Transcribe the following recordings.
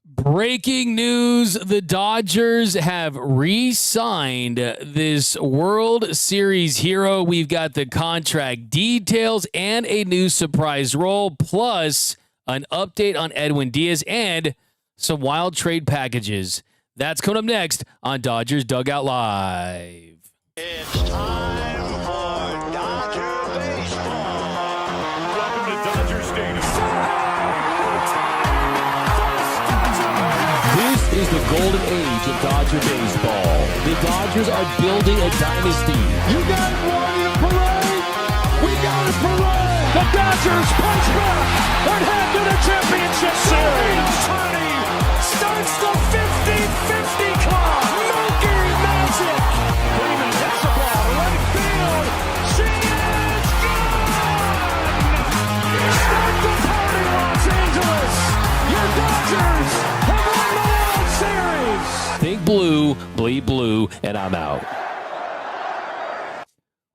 Breaking news, the Dodgers have re-signed this World Series hero. We've got the contract details and a new surprise role, plus an update on Edwin Diaz and some wild trade packages. That's coming up next on Dodgers Dugout Live. It's time for Dodger baseball. Welcome to Dodger Stadium. This is the golden age of Dodger baseball. The Dodgers are building a dynasty. You got it, wanting a parade? We got a parade! The Dodgers punch back and head to the championship series. Ohtani starts the 50-50 clock. Mookie magic. Freeman hits the ball to right field. She is gone! Start the party, Los Angeles. Your Dodgers have won the World Series. Think blue, bleed blue, and I'm out.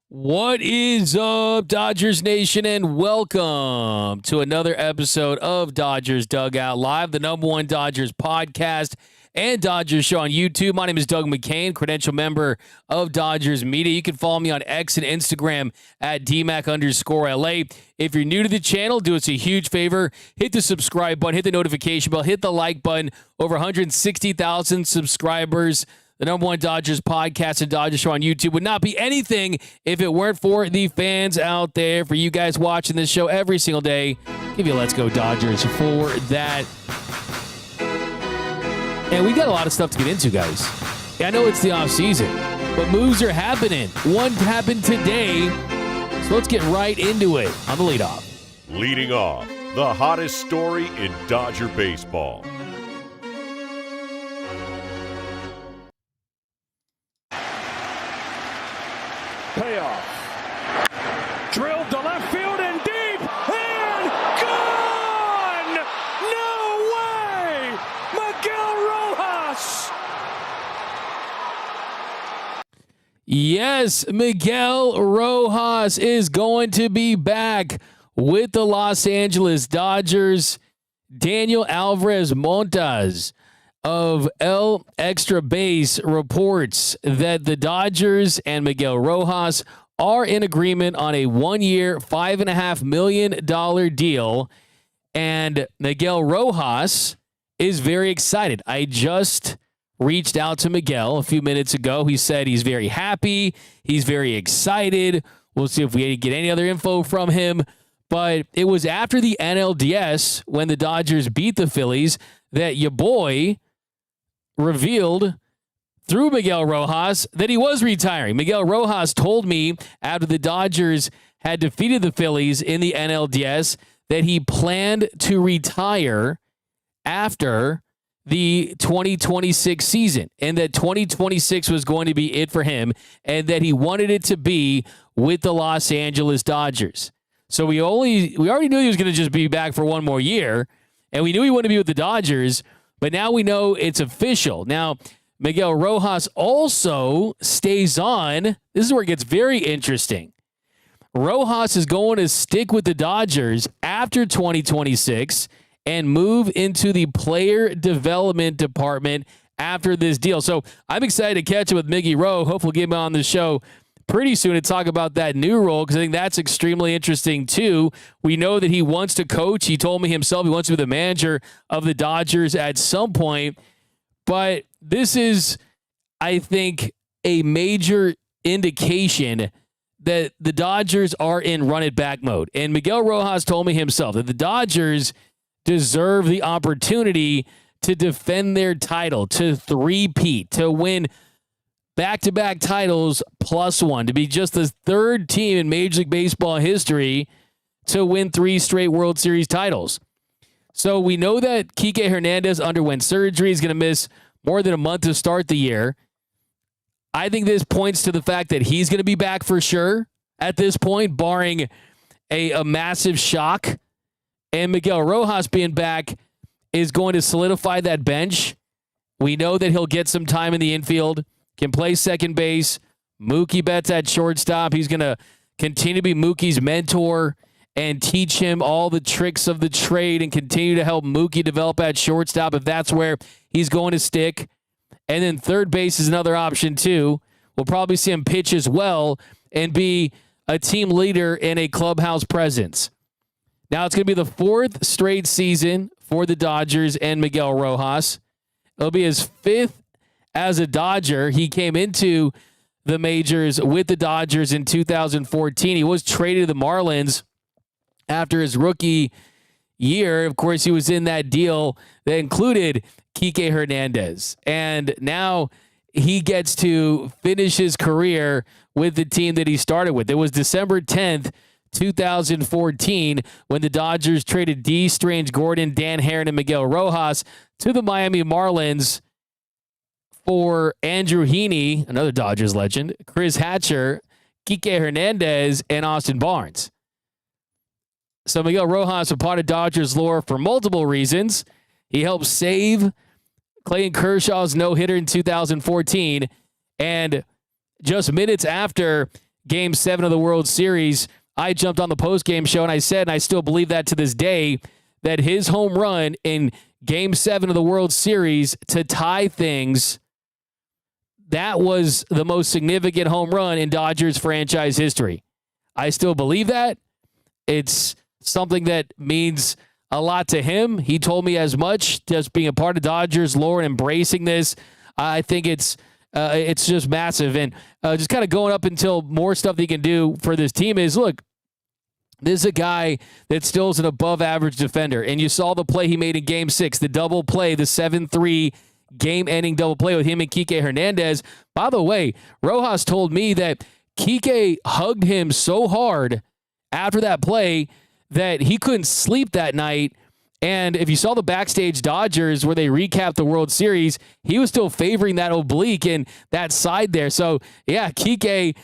What is up, Dodgers Nation, and welcome to another episode of Dodgers Dugout Live, the #1 Dodgers podcast and Dodgers show on YouTube. My name is Doug McKain, credential member of Dodgers Media. You can follow me on X and Instagram at DMAC_LA. If you're new to the channel, do us a huge favor. Hit the subscribe button, hit the notification bell, hit the like button. Over 160,000 subscribers. The #1 Dodgers podcast and Dodgers show on YouTube would not be anything if it weren't for the fans out there, for you guys watching this show every single day. Give you a Let's Go Dodgers for that. And we got a lot of stuff to get into, guys. I know it's the offseason, but moves are happening. One happened today, so let's get right into it on the leadoff. Leading off, the hottest story in Dodger baseball. Payoff. Drilled to left field and deep and gone! No way! Miguel Rojas! Yes, Miguel Rojas is going to be back with the Los Angeles Dodgers. Daniel Alvarez Montas of El Extra Base reports that the Dodgers and Miguel Rojas are in agreement on a 1-year, $5.5 million deal. And Miguel Rojas is very excited. I just reached out to Miguel a few minutes ago. He said he's very happy. He's very excited. We'll see if we get any other info from him. But it was after the NLDS, when the Dodgers beat the Phillies, that your boy revealed through Miguel Rojas that he was retiring. Miguel Rojas told me after the Dodgers had defeated the Phillies in the NLDS that he planned to retire after the 2026 season, and that 2026 was going to be it for him, and that he wanted it to be with the Los Angeles Dodgers. So we already knew he was going to just be back for one more year, and we knew he wanted to be with the Dodgers, but now we know it's official. Now, Miguel Rojas also stays on. This is where it gets very interesting. Rojas is going to stick with the Dodgers after 2026 and move into the player development department after this deal. So I'm excited to catch up with Miggy Rowe. Hopefully get him on the show pretty soon to talk about that new role, because I think that's extremely interesting too. We know that he wants to coach. He told me himself he wants to be the manager of the Dodgers at some point. But this is, I think, a major indication that the Dodgers are in run-it-back mode. And Miguel Rojas told me himself that the Dodgers deserve the opportunity to defend their title, to three-peat, to win back-to-back titles plus one, to be just the third team in Major League Baseball history to win 3 straight World Series titles. So we know that Kike Hernandez underwent surgery. He's going to miss more than a month to start the year. I think this points to the fact that he's going to be back for sure at this point, barring a massive shock. And Miguel Rojas being back is going to solidify that bench. We know that he'll get some time in the infield, can play second base. Mookie Betts at shortstop. He's going to continue to be Mookie's mentor and teach him all the tricks of the trade and continue to help Mookie develop at shortstop if that's where he's going to stick. And then third base is another option too. We'll probably see him pitch as well and be a team leader in a clubhouse presence. Now it's going to be the fourth straight season for the Dodgers and Miguel Rojas. It'll be his fifth as a Dodger. He came into the majors with the Dodgers in 2014. He was traded to the Marlins after his rookie year. Of course, he was in that deal that included Kike Hernandez. And now he gets to finish his career with the team that he started with. It was December 10th, 2014, when the Dodgers traded D. Strange Gordon, Dan Herron, and Miguel Rojas to the Miami Marlins for Andrew Heaney, another Dodgers legend, Chris Hatcher, Kike Hernandez, and Austin Barnes. So Miguel Rojas was part of Dodgers lore for multiple reasons. He helped save Clayton Kershaw's no-hitter in 2014, and just minutes after Game 7 of the World Series, I jumped on the postgame show and I said, and I still believe that to this day, that his home run in Game 7 of the World Series to tie things, that was the most significant home run in Dodgers franchise history. I still believe that. It's something that means a lot to him. He told me as much, just being a part of Dodgers lore and embracing this. I think it's just massive. And just kind of going up until more stuff that he can do for this team is, look, this is a guy that still is an above-average defender. And you saw the play he made in Game 6, the double play, the 7-3 game-ending double play with him and Kike Hernandez. By the way, Rojas told me that Kike hugged him so hard after that play that he couldn't sleep that night. And if you saw the backstage Dodgers where they recapped the World Series, he was still favoring that oblique and that side there. So, yeah, Kike,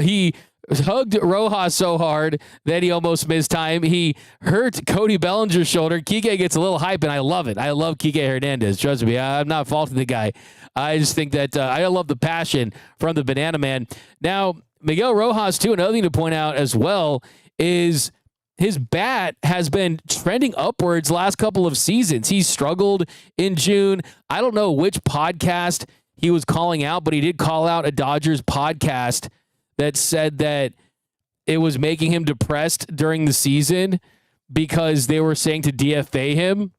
he hugged Rojas so hard that he almost missed time. He hurt Cody Bellinger's shoulder. Kike gets a little hype, and I love it. I love Kike Hernandez. Trust me, I'm not faulting the guy. I just think that I love the passion from the Banana Man. Now, Miguel Rojas, too, another thing to point out as well is his bat has been trending upwards last couple of seasons. He struggled in June. I don't know which podcast he was calling out, but he did call out a Dodgers podcast that said that it was making him depressed during the season because they were saying to DFA him.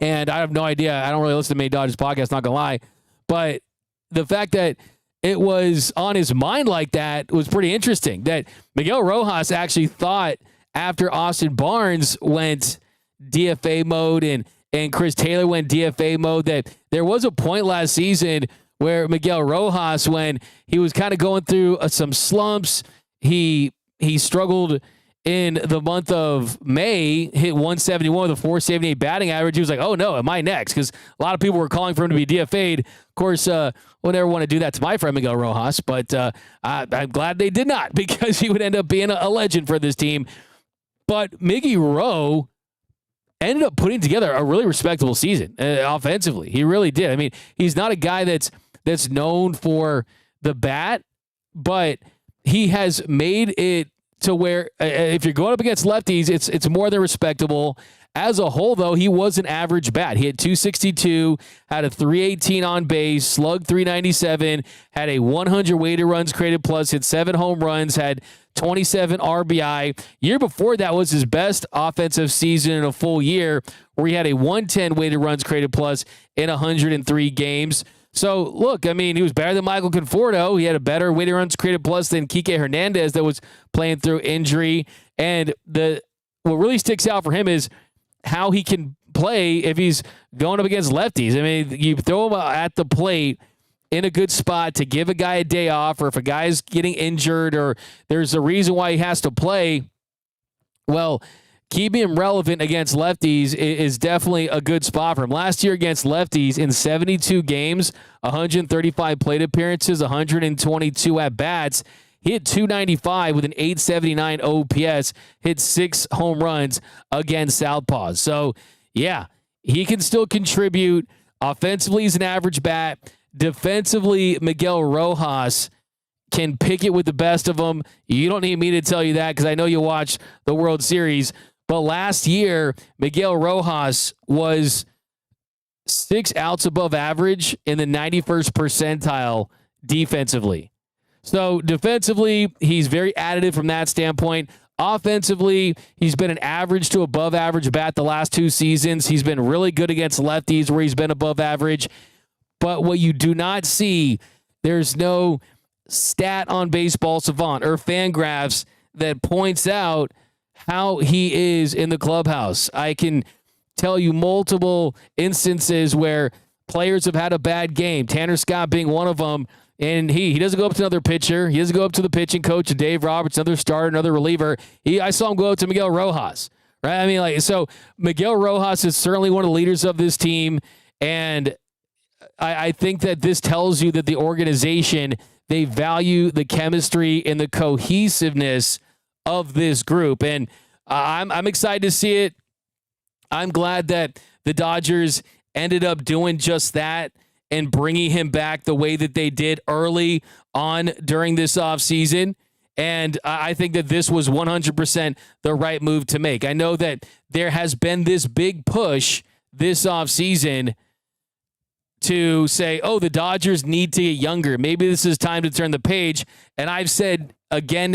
And I have no idea. I don't really listen to many Dodgers podcasts, not gonna lie. But the fact that it was on his mind like that was pretty interesting. That Miguel Rojas actually thought after Austin Barnes went DFA mode and Chris Taylor went DFA mode that there was a point last season where Miguel Rojas, when he was kind of going through some slumps, he struggled in the month of May, hit 171 with a 478 batting average. He was like, oh no, am I next? Because a lot of people were calling for him to be DFA'd. Of course, we'll never want to do that to my friend Miguel Rojas, but I'm glad they did not, because he would end up being a legend for this team. But Miggy Rowe ended up putting together a really respectable season offensively. He really did. I mean, he's not a guy that's known for the bat, but he has made it to where if you're going up against lefties, it's more than respectable. As a whole, though, he was an average bat. He had 262, had a 318 on base, slugged 397, had a 100 weighted runs created plus, hit 7 home runs, had 27 RBI. Year before that was his best offensive season in a full year, where he had a 110 weighted runs created plus in 103 games. So, look, I mean, he was better than Michael Conforto. He had a better weighted runs created plus than Kike Hernandez that was playing through injury. And what really sticks out for him is how he can play if he's going up against lefties. I mean, you throw him at the plate in a good spot to give a guy a day off, or if a guy's getting injured or there's a reason why he has to play, well, keeping him relevant against lefties is definitely a good spot for him. Last year against lefties in 72 games, 135 plate appearances, 122 at-bats, he hit 295 with an 879 OPS, hit 6 home runs against southpaws. So, yeah, he can still contribute. Offensively, he's an average bat. Defensively, Miguel Rojas can pick it with the best of them. You don't need me to tell you that because I know you watch the World Series. But last year, Miguel Rojas was 6 outs above average in the 91st percentile defensively. So defensively, he's very additive from that standpoint. Offensively, he's been an average to above average bat the last 2 seasons. He's been really good against lefties where he's been above average. But what you do not see, there's no stat on Baseball Savant or Fangraphs that points out how he is in the clubhouse. I can tell you multiple instances where players have had a bad game, Tanner Scott being one of them, and he doesn't go up to another pitcher. He doesn't go up to the pitching coach, Dave Roberts, another starter, another reliever. I saw him go up to Miguel Rojas, right? I mean, so Miguel Rojas is certainly one of the leaders of this team, and I think that this tells you that the organization, they value the chemistry and the cohesiveness of this group. And I'm excited to see it. I'm glad that the Dodgers ended up doing just that and bringing him back the way that they did early on during this offseason. And I think that this was 100% the right move to make. I know that there has been this big push this offseason to say, oh, the Dodgers need to get younger. Maybe this is time to turn the page. And I've said again,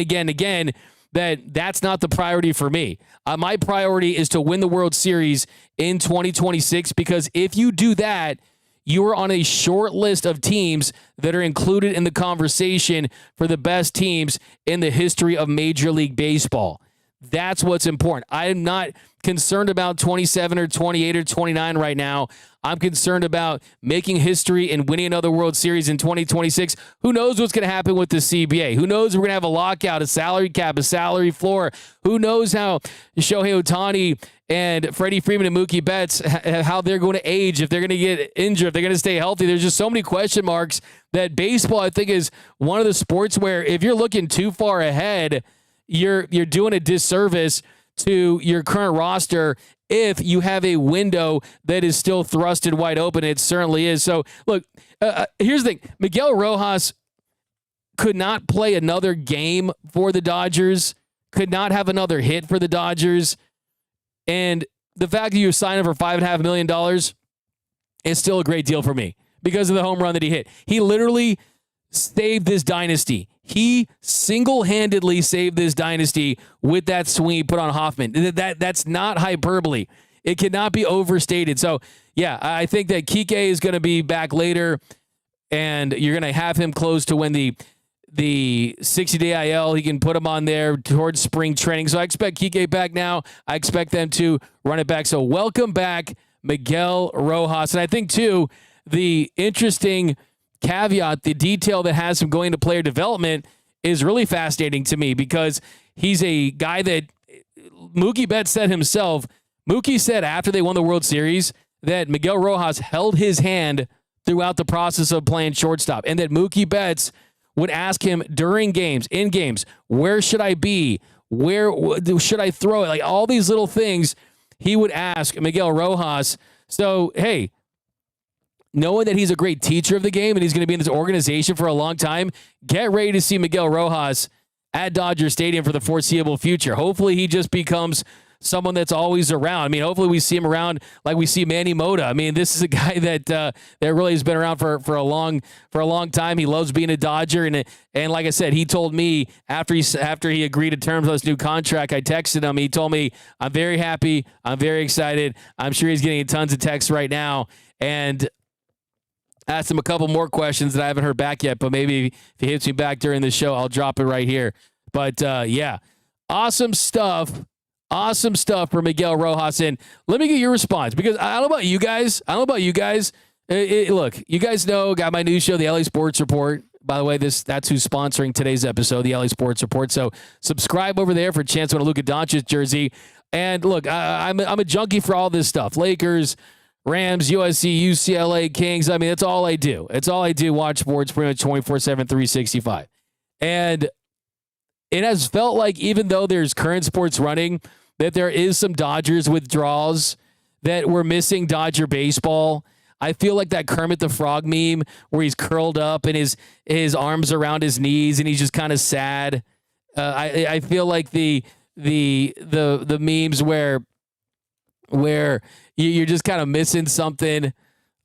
that that's not the priority for me. My priority is to win the World Series in 2026, because if you do that, you are on a short list of teams that are included in the conversation for the best teams in the history of Major League Baseball. That's what's important. I'm not concerned about 27 or 28 or 29 right now. I'm concerned about making history and winning another World Series in 2026. Who knows what's going to happen with the CBA? Who knows we're going to have a lockout, a salary cap, a salary floor? Who knows how Shohei Ohtani and Freddie Freeman and Mookie Betts, how they're going to age, if they're going to get injured, if they're going to stay healthy? There's just so many question marks that baseball, I think, is one of the sports where if you're looking too far ahead, you're doing a disservice to your current roster if you have a window that is still thrusted wide open. It certainly is. So, look, here's the thing. Miguel Rojas could not play another game for the Dodgers, could not have another hit for the Dodgers, and the fact that you signed him for $5.5 million is still a great deal for me because of the home run that he hit. He literally saved this dynasty. He single-handedly saved this dynasty with that swing he put on Hoffman. That's not hyperbole. It cannot be overstated. So, yeah, I think that Kike is going to be back later, and you're going to have him close to when the 60-day IL, he can put him on there towards spring training. So I expect Kike back now. I expect them to run it back. So welcome back, Miguel Rojas. And I think, too, the interesting caveat, the detail that has him going to player development is really fascinating to me because he's a guy that Mookie Betts said himself. Mookie said after they won the World Series that Miguel Rojas held his hand throughout the process of playing shortstop, and that Mookie Betts would ask him during games, in games, where should I be? Where should I throw it? Like all these little things he would ask Miguel Rojas. So, hey, knowing that he's a great teacher of the game and he's going to be in this organization for a long time, get ready to see Miguel Rojas at Dodger Stadium for the foreseeable future. Hopefully he just becomes someone that's always around. I mean, hopefully we see him around like we see Manny Mota. I mean, this is a guy that really has been around for a long time. He loves being a Dodger, and like I said, he told me after he agreed to terms on this new contract, I texted him. He told me, "I'm very happy. I'm very excited." I'm sure he's getting tons of texts right now, and asked him a couple more questions that I haven't heard back yet, but maybe if he hits me back during the show, I'll drop it right here. But, yeah, awesome stuff. Awesome stuff for Miguel Rojas. And let me get your response, because I don't know about you guys. Look, you guys know, got my new show, the LA Sports Report. By the way, that's who's sponsoring today's episode, the LA Sports Report. So subscribe over there for a chance to win a Luka Doncic jersey. And, look, I'm a junkie for all this stuff. Lakers, Rams, USC, UCLA, Kings. I mean, that's all I do. It's all I do. Watch sports pretty much 24/7, 365. And it has felt like, even though there's current sports running, that there is some Dodgers withdrawals, that we're missing Dodger baseball. I feel like that Kermit the Frog meme where he's curled up and his arms around his knees and he's just kind of sad. I feel like the memes where you're just kind of missing something,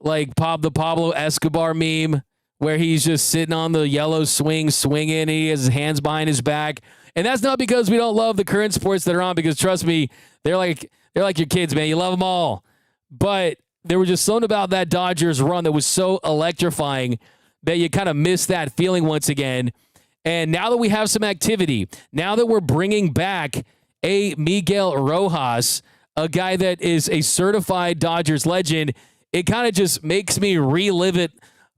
like the Pablo Escobar meme where he's just sitting on the yellow swing swinging and he has his hands behind his back. And that's not because we don't love the current sports that are on, because trust me, they're like your kids, man. You love them all. But there was just something about that Dodgers run that was so electrifying that you kind of miss that feeling once again. And now that we have some activity, now that we're bringing back a Miguel Rojas, a guy that is a certified Dodgers legend, it kind of just makes me relive it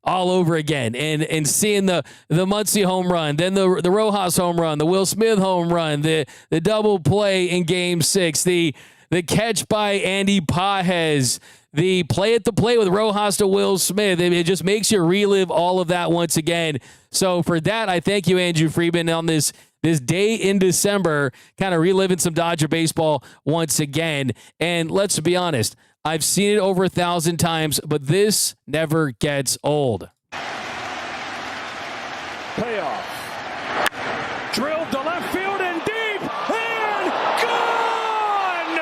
all over again. And seeing the Muncy home run, then the Rojas home run, the Will Smith home run, the double play in Game 6, the catch by Andy Pages, the play at the plate with Rojas to Will Smith. It just makes you relive all of that once again. So for that, I thank you, Andrew Friedman, on this day in December, kind of reliving some Dodger baseball once again. And let's be honest, I've seen it over 1,000 times, but this never gets old. Payoff. Drilled to left field and deep and gone!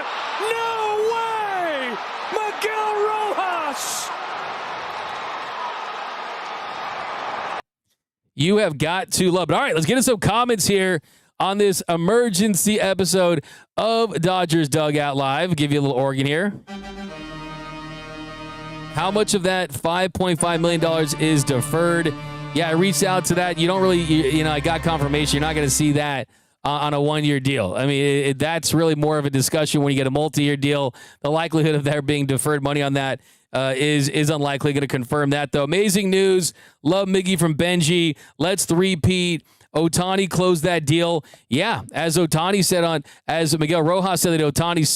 No way! Miguel Rojas! You have got to love it. All right, let's get into some comments here on this emergency episode of Dodgers Dugout Live. I'll give you a little organ here. How much of that $5.5 million is deferred? Yeah, I reached out to that. You don't really, I got confirmation. You're not going to see that on a one-year deal. I mean, that's really more of a discussion when you get a multi-year deal. The likelihood of there being deferred money on that is unlikely. Going to confirm that, though. Amazing news. Love Miggy from Benji. Let's three-peat. Ohtani closed that deal. Yeah, as Ohtani said as Miguel Rojas said that Ohtani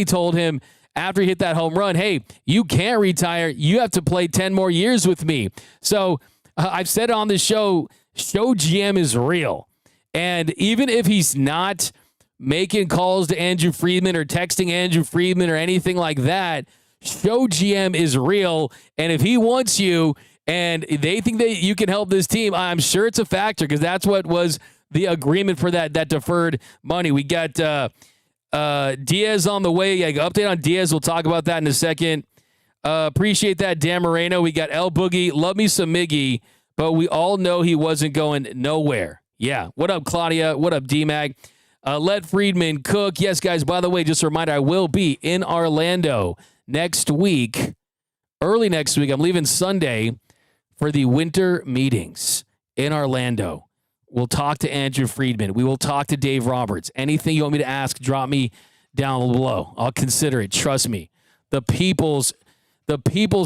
told him after he hit that home run, hey, you can't retire. You have to play 10 more years with me. So I've said on the show GM is real. And even if he's not making calls to Andrew Friedman or texting Andrew Friedman or anything like that, show GM is real. And if he wants you and they think that you can help this team, I'm sure it's a factor, because that's what was the agreement for that deferred money. We got Diaz on the way. Update on Diaz. We'll talk about that in a second. Appreciate that, Dan Moreno. We got El Boogie. Love me some Miggy, but we all know he wasn't going nowhere. Yeah. What up, Claudia? What up, D-Mag? Let Friedman cook. Yes, guys, by the way, just a reminder, I will be in Orlando next week, early next week. I'm leaving Sunday for the winter meetings in Orlando. We'll talk to Andrew Friedman. We will talk to Dave Roberts. Anything you want me to ask, drop me down below. I'll consider it. Trust me. The People's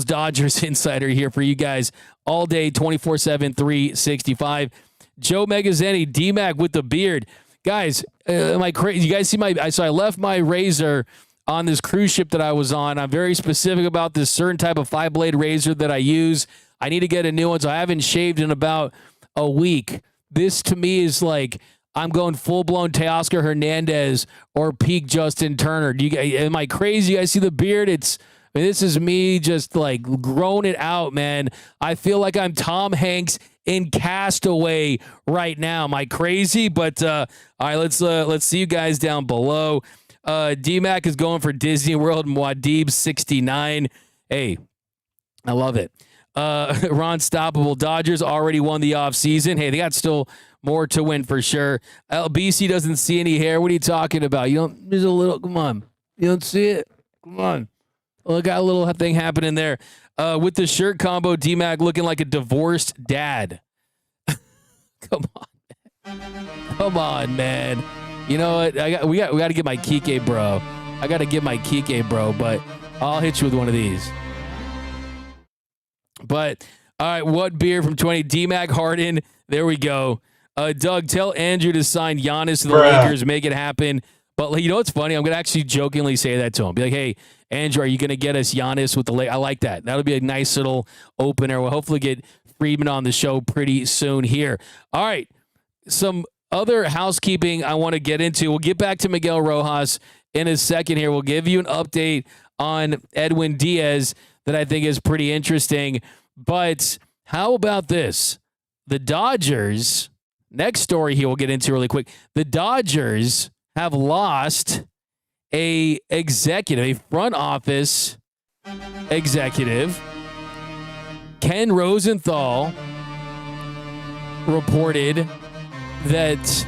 Dodgers Insider here for you guys all day, 24/7, 365. Joe Megazzini, D-Mac with the beard. Guys, am I crazy? You guys see I left my razor on this cruise ship that I was on. I'm very specific about this certain type of 5-blade razor that I use. I need to get a new one, so I haven't shaved in about a week. This, to me, is like I'm going full-blown Teoscar Hernandez or peak Justin Turner. Am I crazy? You guys see the beard? This is me just like growing it out, man. I feel like I'm Tom Hanks in Castaway right now. Am I crazy? But all right, let's see you guys down below. D-Mac is going for Disney World. Muad'Dib 69. Hey, I love it. Ron Stoppable, Dodgers already won the offseason. Hey, they got still more to win for sure. LBC doesn't see any hair. What are you talking about? There's a little, come on. You don't see it? Come on. Well, got a little thing happening there. With the shirt combo, D-Mac looking like a divorced dad. Come on, man. You know what? We got to get my Kike bro. I got to get my Kike bro, but I'll hit you with one of these. But, all right, what beer from 20? D-Mac Harden. There we go. Doug, tell Andrew to sign Giannis to the Lakers. Make it happen. But you know what's funny? I'm going to actually jokingly say that to him. Be like, hey, Andrew, are you going to get us Giannis with the Lakers? I like that. That'll be a nice little opener. We'll hopefully get Friedman on the show pretty soon here. All right, some other housekeeping I want to get into. We'll get back to Miguel Rojas in a second here. We'll give you an update on Edwin Diaz that I think is pretty interesting. But how about this? The Dodgers, next story here we'll get into really quick. The Dodgers have lost a front office executive. Ken Rosenthal reported that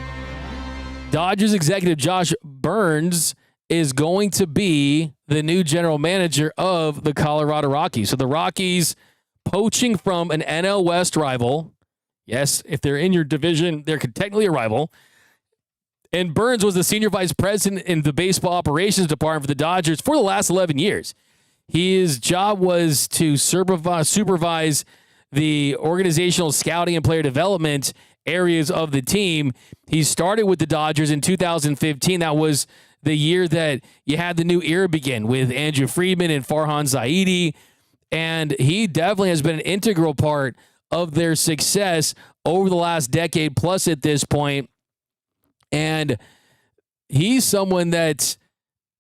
Dodgers executive Josh Burns is going to be the new general manager of the Colorado Rockies. So the Rockies poaching from an NL West rival. Yes, if they're in your division, they're technically a rival. And Burns was the senior vice president in the baseball operations department for the Dodgers for the last 11 years. His job was to supervise the organizational scouting and player development areas of the team. He started with the Dodgers in 2015. That was the year that you had the new era begin with Andrew Friedman and Farhan Zaidi. And he definitely has been an integral part of their success over the last decade plus at this point. And he's someone that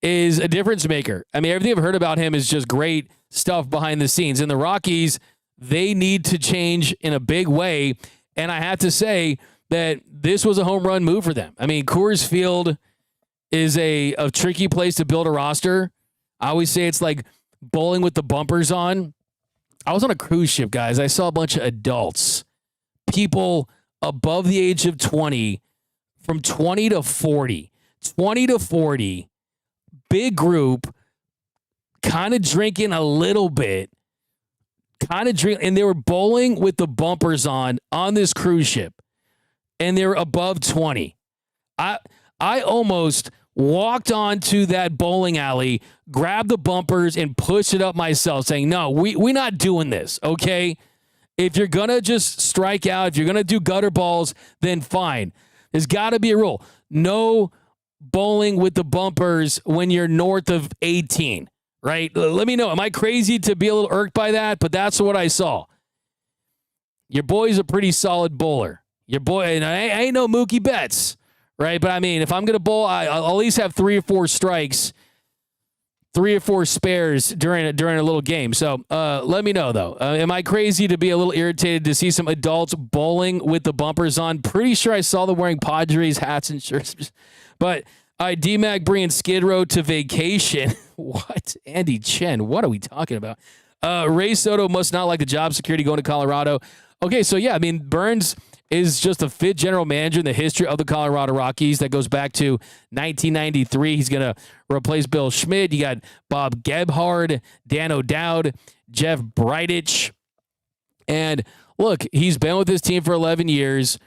is a difference maker. I mean, everything I've heard about him is just great stuff behind the scenes. And the Rockies, they need to change in a big way. And I have to say that this was a home run move for them. I mean, Coors Field is a tricky place to build a roster. I always say it's like bowling with the bumpers on. I was on a cruise ship, guys. I saw a bunch of adults, people above the age of 20, from 20 to 40, big group, kind of drinking a little bit, and they were bowling with the bumpers on this cruise ship, and they were above 20. I almost walked onto that bowling alley, grabbed the bumpers, and pushed it up myself, saying, no, we're not doing this, okay? If you're going to just strike out, if you're going to do gutter balls, then fine. There's got to be a rule. No bowling with the bumpers when you're north of 18, right? Let me know. Am I crazy to be a little irked by that? But that's what I saw. Your boy's a pretty solid bowler. Your boy, and I ain't no Mookie Betts, right? But I mean, if I'm going to bowl, I'll at least have 3 or 4 strikes, 3 or 4 spares during a little game. So let me know, though. Am I crazy to be a little irritated to see some adults bowling with the bumpers on? Pretty sure I saw them wearing Padres hats and shirts. But D-Mac bringing Skid Row to vacation. What? Andy Chen, what are we talking about? Ray Soto must not like the job security going to Colorado. Okay, so yeah, I mean, Burns is just a fit general manager in the history of the Colorado Rockies that goes back to 1993. He's going to replace Bill Schmidt. You got Bob Gebhard, Dan O'Dowd, Jeff Bridich. And look, he's been with this team for 11 years,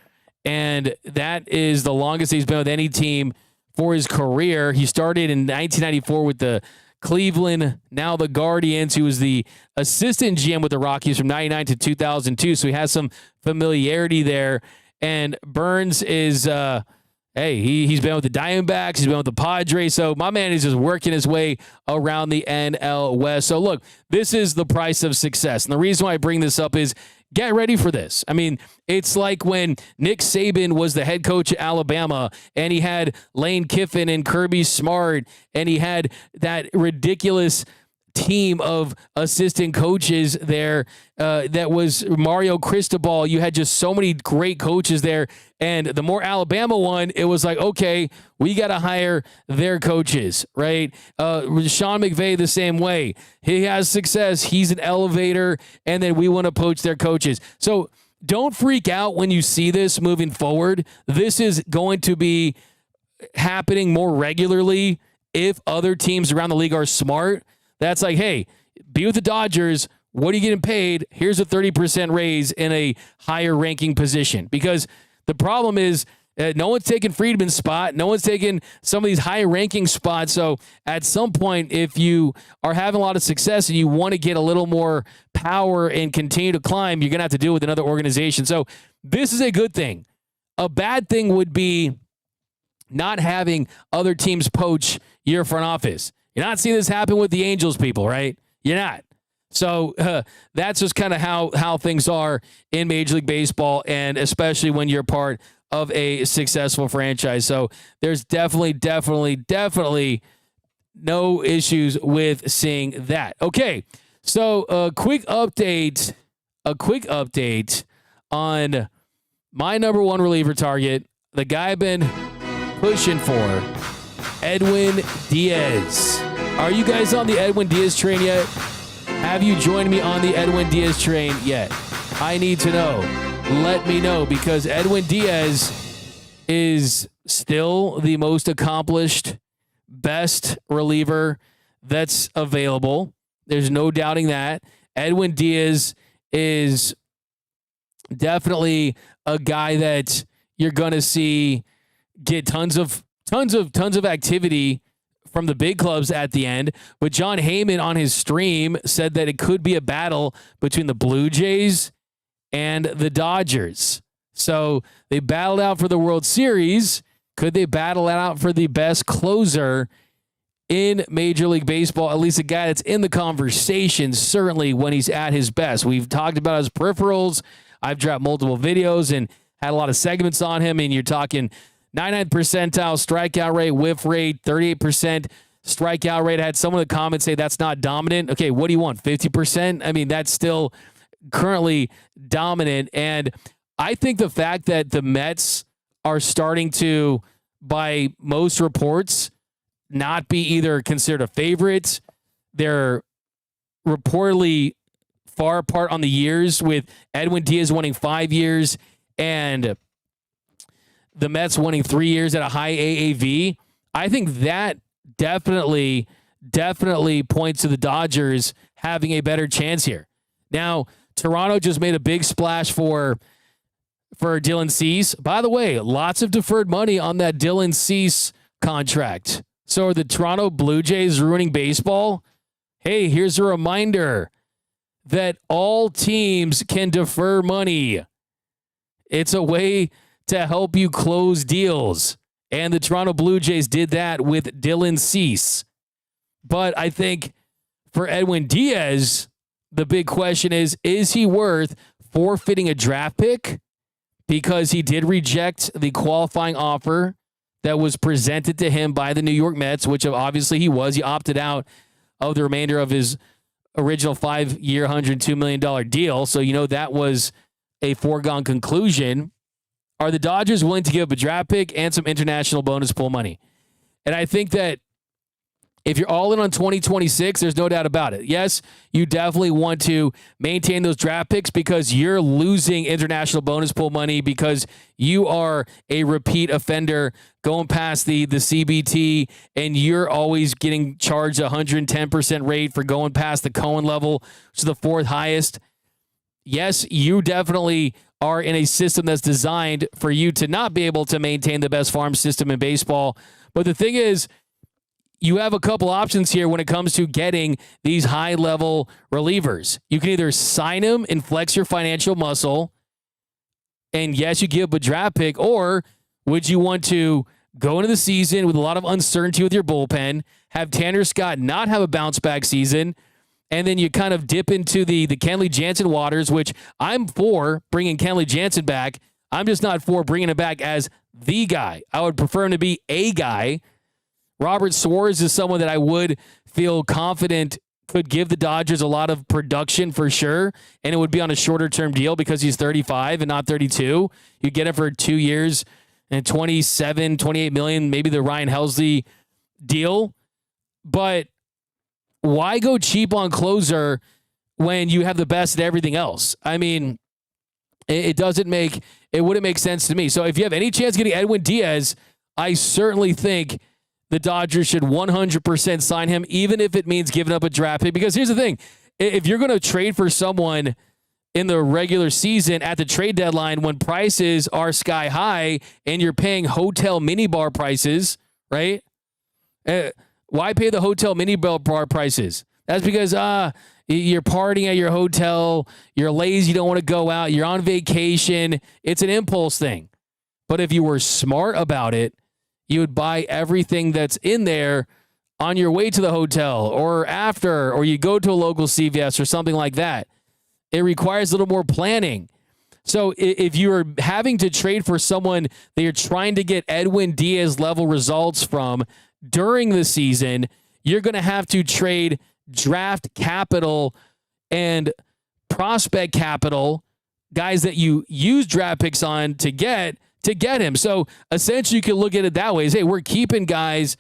and that is the longest he's been with any team for his career. He started in 1994 with the Cleveland, now the Guardians. He was the assistant GM with the Rockies from 99 to 2002, so he has some familiarity there. And Burns is, he's been with the Diamondbacks, he's been with the Padres, so my man is just working his way around the NL West. So look, this is the price of success. And the reason why I bring this up is get ready for this. I mean, it's like when Nick Saban was the head coach at Alabama and he had Lane Kiffin and Kirby Smart and he had that ridiculous team of assistant coaches there that was Mario Cristobal. You had just so many great coaches there. And the more Alabama one, it was like, okay, we got to hire their coaches, right? Sean McVay the same way. He has success. He's an elevator. And then we want to poach their coaches. So don't freak out when you see this moving forward. This is going to be happening more regularly if other teams around the league are smart. That's like, hey, be with the Dodgers. What are you getting paid? Here's a 30% raise in a higher ranking position. Because the problem is no one's taking Friedman's spot. No one's taking some of these high ranking spots. So at some point, if you are having a lot of success and you want to get a little more power and continue to climb, you're going to have to deal with another organization. So this is a good thing. A bad thing would be not having other teams poach your front office. You're not seeing this happen with the Angels people, right? You're not. So that's just kind of how things are in Major League Baseball, and especially when you're part of a successful franchise. So there's definitely No issues with seeing that. Okay, so a quick update on my number one reliever target, the guy I've been pushing for, Edwin Diaz. Are you guys on the Edwin Diaz train yet? Have you joined me on the Edwin Diaz train yet? I need to know. Let me know, because Edwin Diaz is still the most accomplished, best reliever that's available. There's no doubting that. Edwin Diaz is definitely a guy that you're going to see get tons of activity from the big clubs at the end. But John Heyman on his stream said that it could be a battle between the Blue Jays and the Dodgers. So they battled out for the World Series. Could they battle it out for the best closer in Major League Baseball? At least a guy that's in the conversation, certainly when he's at his best. We've talked about his peripherals. I've dropped multiple videos and had a lot of segments on him, and you're talking 99th percentile strikeout rate, whiff rate, 38% strikeout rate. I had someone in the comments say that's not dominant. Okay, what do you want, 50%? I mean, that's still currently dominant. And I think the fact that the Mets are starting to, by most reports, not be either considered a favorite, they're reportedly far apart on the years, with Edwin Diaz winning 5 years and the Mets winning 3 years at a high AAV. I think that definitely points to the Dodgers having a better chance here. Now, Toronto just made a big splash for Dylan Cease. By the way, lots of deferred money on that Dylan Cease contract. So are the Toronto Blue Jays ruining baseball? Hey, here's a reminder that all teams can defer money. It's a way to help you close deals. And the Toronto Blue Jays did that with Dylan Cease. But I think for Edwin Diaz, the big question is he worth forfeiting a draft pick? Because he did reject the qualifying offer that was presented to him by the New York Mets, which obviously he was. He opted out of the remainder of his original 5-year, $102 million deal. So, that was a foregone conclusion. Are the Dodgers willing to give up a draft pick and some international bonus pool money? And I think that if you're all in on 2026, there's no doubt about it. Yes, you definitely want to maintain those draft picks because you're losing international bonus pool money because you are a repeat offender going past the CBT, and you're always getting charged 110% rate for going past the Cohen level, which is the fourth highest. Yes, you definitely are in a system that's designed for you to not be able to maintain the best farm system in baseball. But the thing is, you have a couple options here when it comes to getting these high-level relievers. You can either sign them and flex your financial muscle, and yes, you give up a draft pick, or would you want to go into the season with a lot of uncertainty with your bullpen, have Tanner Scott not have a bounce-back season, and then you kind of dip into the Kenley Jansen waters, which I'm for bringing Kenley Jansen back. I'm just not for bringing him back as the guy. I would prefer him to be a guy. Robert Suarez is someone that I would feel confident could give the Dodgers a lot of production for sure, and it would be on a shorter-term deal because he's 35 and not 32. You get him for 2 years and $28 million, maybe the Ryan Helsley deal. But why go cheap on closer when you have the best at everything else? I mean, it wouldn't make sense to me. So if you have any chance of getting Edwin Diaz, I certainly think the Dodgers should 100% sign him, even if it means giving up a draft pick. Because here's the thing. If you're going to trade for someone in the regular season at the trade deadline when prices are sky high and you're paying hotel minibar prices, right? Why pay the hotel minibar prices? That's because you're partying at your hotel, you're lazy, you don't want to go out, you're on vacation. It's an impulse thing. But if you were smart about it, you would buy everything that's in there on your way to the hotel or after, or you go to a local CVS or something like that. It requires a little more planning. So if you're having to trade for someone that you're trying to get Edwin Diaz level results from during the season, you're going to have to trade draft capital and prospect capital, guys that you use draft picks on to get him. So essentially you can look at it that way. Is, hey, we're keeping guys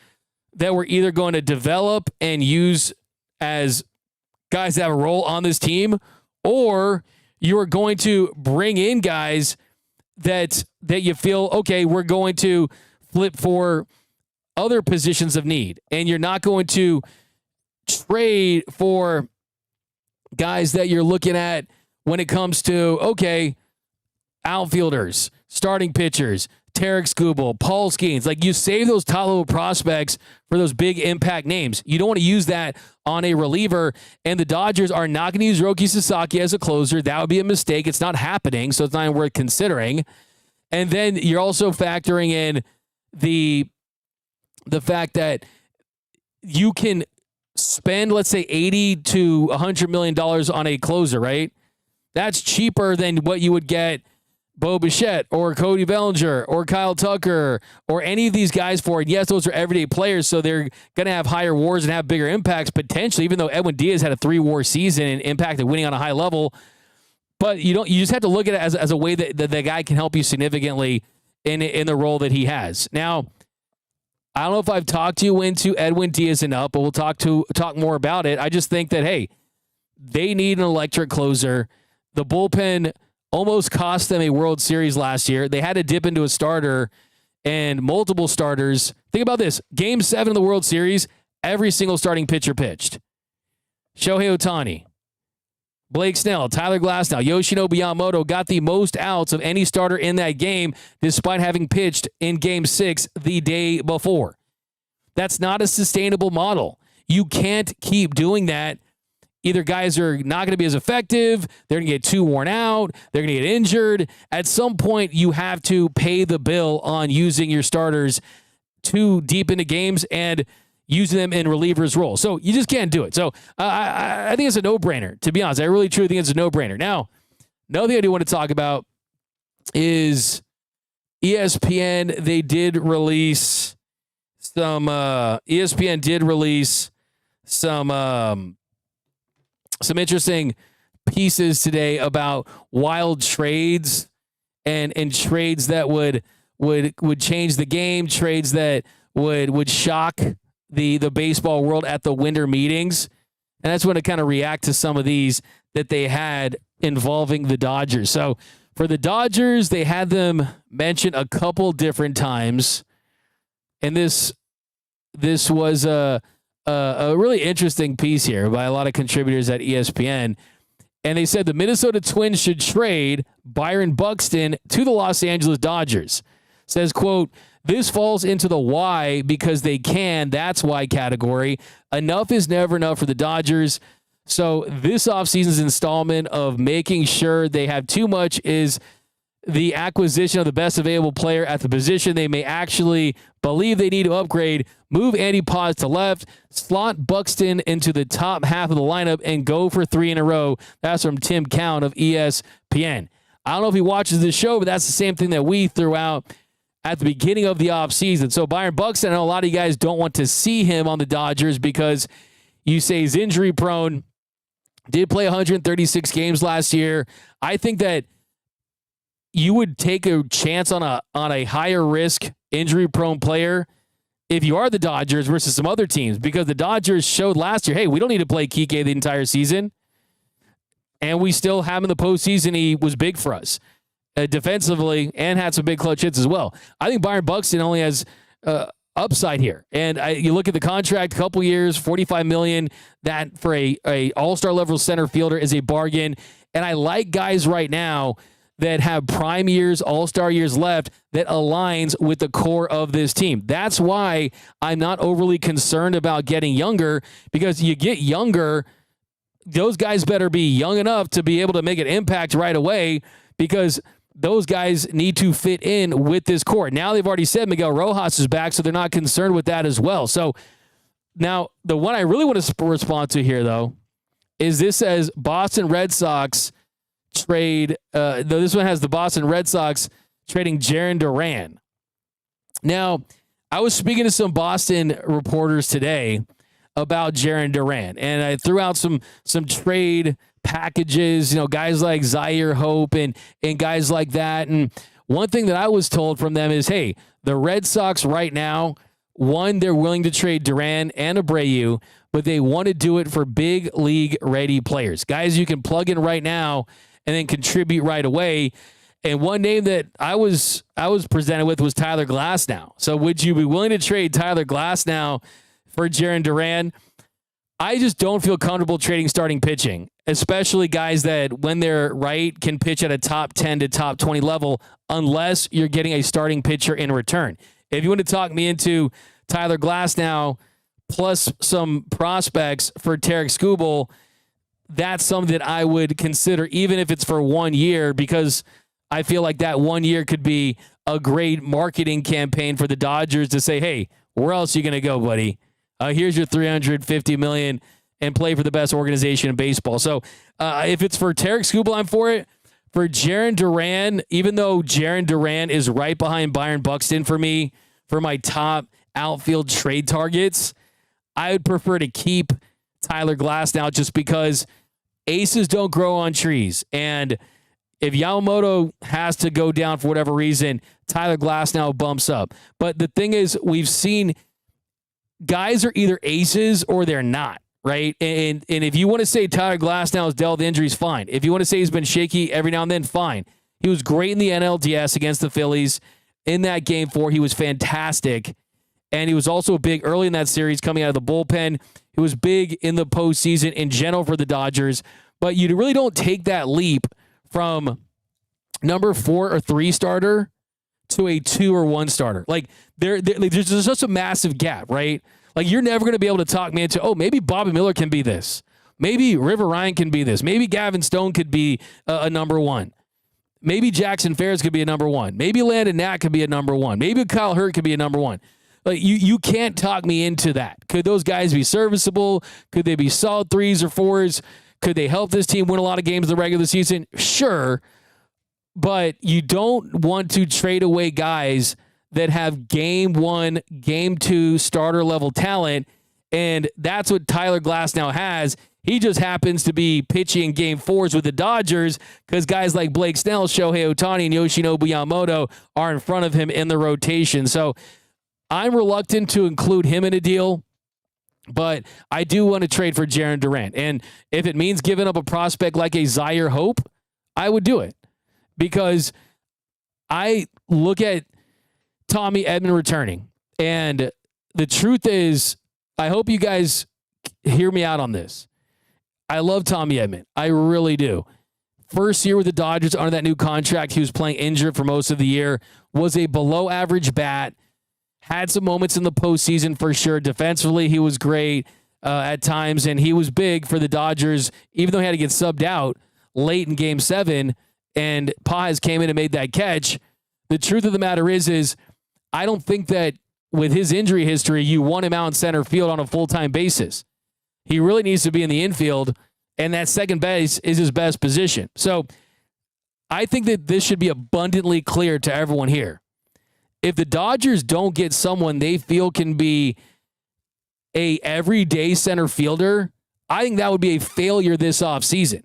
that we're either going to develop and use as guys that have a role on this team, or you're going to bring in guys that you feel, okay, we're going to flip for other positions of need, and you're not going to trade for guys that you're looking at when it comes to, okay, outfielders, starting pitchers, Tarek Skubal, Paul Skeens. Like, you save those top-level prospects for those big impact names. You don't want to use that on a reliever, and the Dodgers are not going to use Roki Sasaki as a closer. That would be a mistake. It's not happening, so it's not even worth considering. And then you're also factoring in the fact that you can spend, let's say, $80 to $100 million on a closer, right? That's cheaper than what you would get Bo Bichette or Cody Bellinger or Kyle Tucker or any of these guys for. And yes, those are everyday players, so they're going to have higher WARs and have bigger impacts potentially, even though Edwin Diaz had a 3-WAR season and impacted winning on a high level. But you just have to look at it as a way that the guy can help you significantly in the role that he has. Now, I don't know if I've talked you into Edwin Diaz enough, but we'll talk more about it. I just think that, hey, they need an electric closer. The bullpen almost cost them a World Series last year. They had to dip into a starter and multiple starters. Think about this. Game 7 of the World Series, every single starting pitcher pitched. Shohei Ohtani, Blake Snell, Tyler Glasnow, Yoshinobu Yamamoto got the most outs of any starter in that game despite having pitched in Game 6 the day before. That's not a sustainable model. You can't keep doing that. Either guys are not going to be as effective, they're going to get too worn out, they're going to get injured. At some point, you have to pay the bill on using your starters too deep into games and using them in relievers' roles. So you just can't do it. So I think it's a no-brainer, to be honest. I really, truly think it's a no-brainer. Now, another thing I do want to talk about is ESPN. They did release some some interesting pieces today about wild trades and trades that would change the game, trades that would shock the baseball world at the winter meetings. And that's when to kind of react to some of these that they had involving the Dodgers. So for the Dodgers, they had them mentioned a couple different times. And this was a really interesting piece here by a lot of contributors at ESPN. And they said the Minnesota Twins should trade Byron Buxton to the Los Angeles Dodgers. Says, quote, "This falls into the why because they can, that's why category. Enough is never enough for the Dodgers. So this offseason's installment of making sure they have too much is the acquisition of the best available player at the position they may actually believe they need to upgrade. Move Andy Paz to left, slot Buxton into the top half of the lineup, and go for 3 in a row." That's from Tim Count of ESPN. I don't know if he watches this show, but that's the same thing that we threw out at the beginning of the offseason. So Byron Buxton, I know a lot of you guys don't want to see him on the Dodgers because you say he's injury prone. Did play 136 games last year. I think that you would take a chance on a higher risk injury prone player if you are the Dodgers versus some other teams, because the Dodgers showed last year, hey, we don't need to play Kike the entire season, and we still have him in the postseason. He was big for us defensively and had some big clutch hits as well. I think Byron Buxton only has upside here, and you look at the contract, a couple years, $45 million. That for a all-star level center fielder is a bargain, and I like guys right now that have prime years, all-star years left that aligns with the core of this team. That's why I'm not overly concerned about getting younger, because you get younger, those guys better be young enough to be able to make an impact right away, because those guys need to fit in with this core. Now they've already said Miguel Rojas is back, so they're not concerned with that as well. So now the one I really want to respond to here, though, is this says Boston Red Sox trade. This one has the Boston Red Sox trading Jarren Duran. Now, I was speaking to some Boston reporters today about Jarren Duran. And I threw out some trade packages, guys like Zaire Hope and guys like that. And one thing that I was told from them is, hey, the Red Sox right now, one, they're willing to trade Duran and Abreu, but they want to do it for big league ready players. Guys you can plug in right now and then contribute right away. And one name that I was presented with was Tyler Glasnow. So would you be willing to trade Tyler Glasnow for Jarren Duran? I just don't feel comfortable trading starting pitching, especially guys that when they're right can pitch at a top 10 to top 20 level unless you're getting a starting pitcher in return. If you want to talk me into Tyler Glasnow plus some prospects for Tarek Skubal, that's something that I would consider even if it's for 1 year, because I feel like that 1 year could be a great marketing campaign for the Dodgers to say, hey, where else are you going to go, buddy? Here's your $350 million and play for the best organization in baseball. So if it's for Tarek Skubal, I'm for it. For Jarren Duran, even though Jarren Duran is right behind Byron Buxton for me for my top outfield trade targets, I would prefer to keep Tyler Glasnow just because aces don't grow on trees. And if Yamamoto has to go down for whatever reason, Tyler Glasnow bumps up. But the thing is, we've seen guys are either aces or they're not, right? And if you want to say Tyler Glasnow has dealt with injuries, fine. If you want to say he's been shaky every now and then, fine. He was great in the NLDS against the Phillies. In that Game 4, he was fantastic. And he was also big early in that series coming out of the bullpen. He was big in the postseason in general for the Dodgers. But you really don't take that leap from number 4 or 3 starter to a 2 or 1 starter. Like there's just a massive gap, right? Like you're never going to be able to talk me into, oh, maybe Bobby Miller can be this. Maybe River Ryan can be this. Maybe Gavin Stone could be a number 1. Maybe Jackson Ferris could be a number 1. Maybe Landon Knack could be a number 1. Maybe Kyle Hurt could be a number 1. Like you can't talk me into that. Could those guys be serviceable? Could they be solid 3s or 4s? Could they help this team win a lot of games in the regular season? Sure. But you don't want to trade away guys that have game 1, game 2 starter level talent. And that's what Tyler Glasnow has. He just happens to be pitching game 4s with the Dodgers because guys like Blake Snell, Shohei Ohtani, and Yoshinobu Yamamoto are in front of him in the rotation. So I'm reluctant to include him in a deal, but I do want to trade for Jarren Duran. And if it means giving up a prospect like a Zaire Hope, I would do it because I look at Tommy Edman returning. And the truth is, I hope you guys hear me out on this. I love Tommy Edman. I really do. First year with the Dodgers under that new contract, he was playing injured for most of the year, was a below average bat, had some moments in the postseason for sure. Defensively, he was great at times, and he was big for the Dodgers, even though he had to get subbed out late in Game 7, and Paz came in and made that catch. The truth of the matter is I don't think that with his injury history, you want him out in center field on a full-time basis. He really needs to be in the infield, and that second base is his best position. So I think that this should be abundantly clear to everyone here. If the Dodgers don't get someone they feel can be a everyday center fielder, I think that would be a failure this offseason.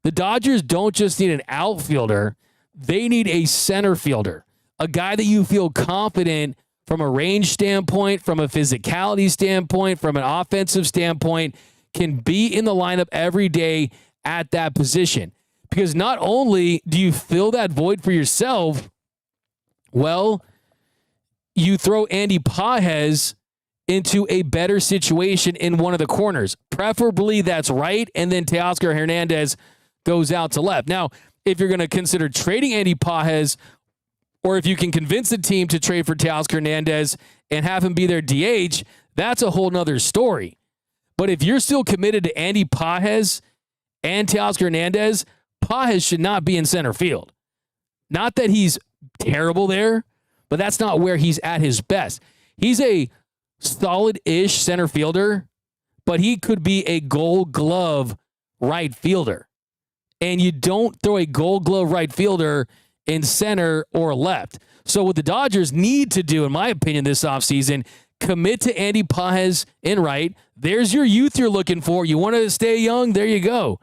The Dodgers don't just need an outfielder. They need a center fielder, a guy that you feel confident from a range standpoint, from a physicality standpoint, from an offensive standpoint, can be in the lineup every day at that position. Because not only do you fill that void for yourself, well, you throw Andy Pages into a better situation in one of the corners. Preferably that's right, and then Teoscar Hernandez goes out to left. Now, if you're going to consider trading Andy Pages, or if you can convince the team to trade for Teoscar Hernandez and have him be their DH, that's a whole nother story. But if you're still committed to Andy Pages and Teoscar Hernandez, Pages should not be in center field. Not that he's terrible there, but that's not where he's at his best. He's a solid-ish center fielder, but he could be a Gold Glove right fielder. And you don't throw a Gold Glove right fielder in center or left. So what the Dodgers need to do, in my opinion, this offseason, Commit to Andy Paez in right. There's your youth you're looking for. You want to stay young? There you go.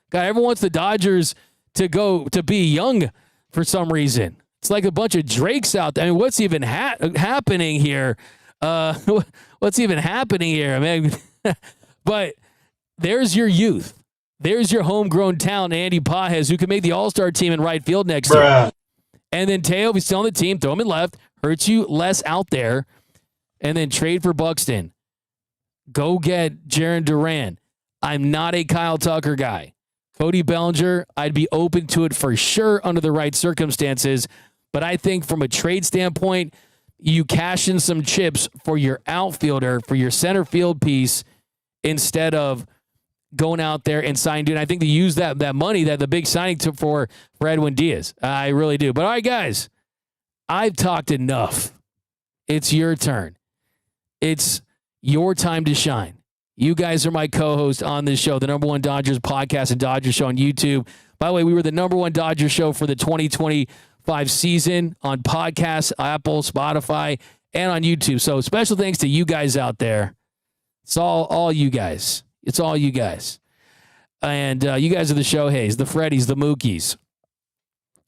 God, everyone wants the Dodgers to be young for some reason. It's like a bunch of Drakes out there. I mean, what's even happening here? What's even happening here? I mean, but there's your youth. There's your homegrown talent, Andy Paez, who can make the All-Star team in right field next year. And then Teo, if he's still on the team, throw him in left, hurts you less out there, and then trade for Buxton. Go get Jarren Duran. I'm not a Kyle Tucker guy. Cody Bellinger, I'd be open to it for sure under the right circumstances, but I think from a trade standpoint, you cash in some chips for your outfielder, for your center field piece, instead of going out there and signing. Dude, I think they use that money, that the big signing for Edwin Diaz. I really do. But all right, guys, I've talked enough. It's your turn. It's your time to shine. You guys are my co-host on this show, the number one Dodgers podcast and Dodgers show on YouTube. By the way, we were the number one Dodgers show for the 2025 season on podcasts, Apple, Spotify, and on YouTube. So special thanks to you guys out there. It's all you guys. It's all you guys. And you guys are the Shoheis, the Freddies, the Mookies.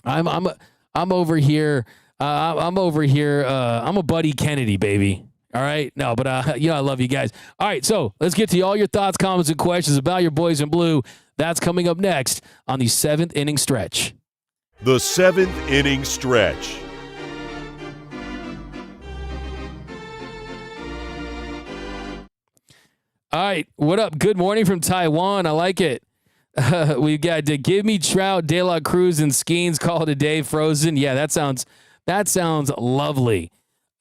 I'm over here. I'm over here. I'm a Buddy Kennedy, baby. All right. No, but I love you guys. All right. So let's get to all your thoughts, comments, and questions about your boys in blue. That's coming up next on the 7th inning stretch. The 7th inning stretch. All right. What up? Good morning from Taiwan. I like it. We've got to give me Trout, De La Cruz, and Skeens. Call it a day. Frozen. Yeah, that sounds lovely.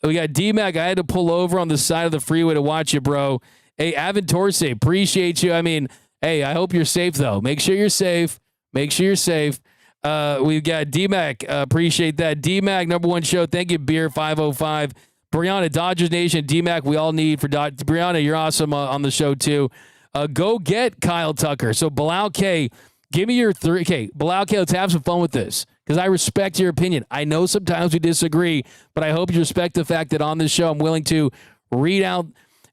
We got D-Mac. I had to pull over on the side of the freeway to watch you, bro. Hey, Avin Torse, appreciate you. I mean, hey, I hope you're safe, though. Make sure you're safe. We've got D-Mac. Appreciate that. D-Mac, number one show. Thank you, Beer 505. Brianna, Dodgers Nation. D-Mac, we all need for Brianna, you're awesome on the show, too. Go get Kyle Tucker. So, Bilal K, give me your 3. Okay, Bilal K, let's have some fun with this, because I respect your opinion. I know sometimes we disagree, but I hope you respect the fact that on this show I'm willing to read out